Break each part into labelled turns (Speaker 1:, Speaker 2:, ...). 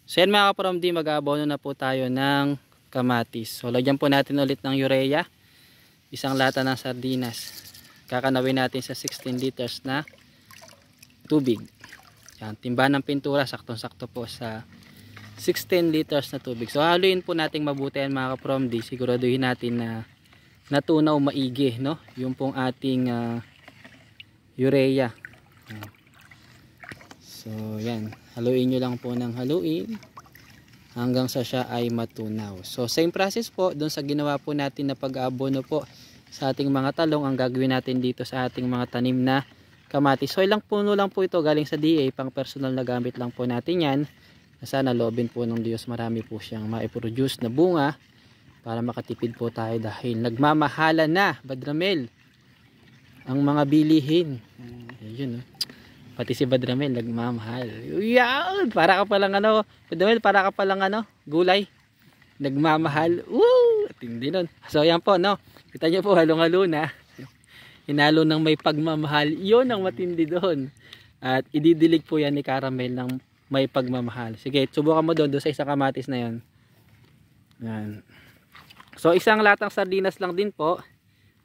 Speaker 1: So yan mga ka-PROMD, mag-aabono na po tayo ng kamatis. So lagyan po natin ulit ng urea, isang lata ng sardinas. Kakanawin natin sa 16 liters na tubig. Yan, timba ng pintura, saktong-sakto po sa 16 liters na tubig. So haluin po natin mabuti yan mga ka-PROMD. Siguraduhin natin na natunaw maigi, no? Yung pong ating urea. So yan, haluin nyo lang po ng haluin hanggang sa siya ay matunaw. So same process po doon sa ginawa po natin na pag-aabono po sa ating mga talong. Ang gagawin natin dito sa ating mga tanim na kamatis. So ilang puno lang po ito galing sa DA, pang personal na gamit lang po natin yan. Sana loobin po ng Diyos, marami po siyang ma-produce na bunga para makatipid po tayo dahil nagmamahala na, Badramel, ang mga bilihin. Ayun, pati si Badramel nagmamahal. Yan, para ka palang ano, Badramel, para ka palang ano, gulay. Nagmamahal. Woo! Tindi nun. So yan po, no. Kita niyo po, halong-halo na. Hinalo ng may pagmamahal. Yun ang matindi doon. At ididilig po yan ni Caramel ng may pagmamahal. Sige, subukan mo doon sa isang kamatis na yon. Yan. So isang latang sardinas lang din po.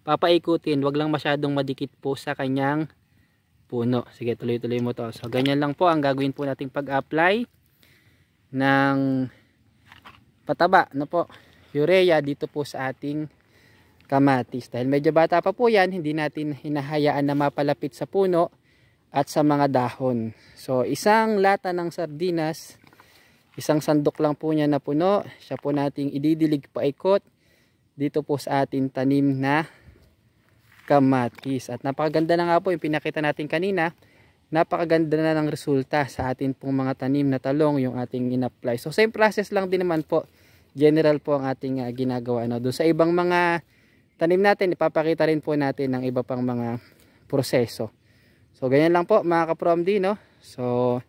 Speaker 1: Papaikutin, wag lang masyadong madikit po sa kanyang puno. Sige, tuloy-tuloy mo to. So ganyan lang po ang gagawin po nating pag-apply ng pataba, no po, urea dito po sa ating kamatis. Dahil medyo bata pa po yan, hindi natin hinahayaan na mapalapit sa puno at sa mga dahon. So isang lata ng sardinas, isang sandok lang po niya na puno, siya po nating ididilig paikot dito po sa ating tanim na kamatis. At napakaganda na nga po yung pinakita natin kanina. Napakaganda na ng resulta sa atin pong mga tanim na talong yung ating in-apply. So same process lang din naman po. General po ang ating ginagawa. No? Doon sa ibang mga tanim natin, ipapakita rin po natin ng iba pang mga proseso. So ganyan lang po mga ka-PROMD, no? So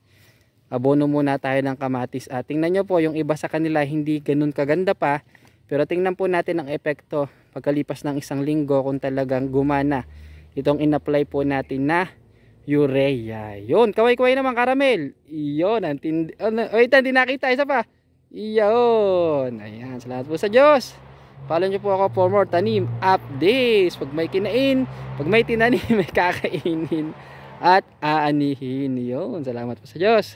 Speaker 1: abono muna tayo ng kamatis. At tingnan nyo po, yung iba sa kanila hindi ganun kaganda pa. Pero tingnan po natin ang epekto pagkalipas ng isang linggo kung talagang gumana itong in-apply po natin na urea. Yun, kaway-kaway naman Caramel. Yun, hindi nakita, isa pa. Yun, ayan, salamat po sa Diyos. Follow nyo po ako for more tanim updates. Pag may kinain, pag may tinanim, may kakainin at aanihin. Yun, salamat po sa Diyos.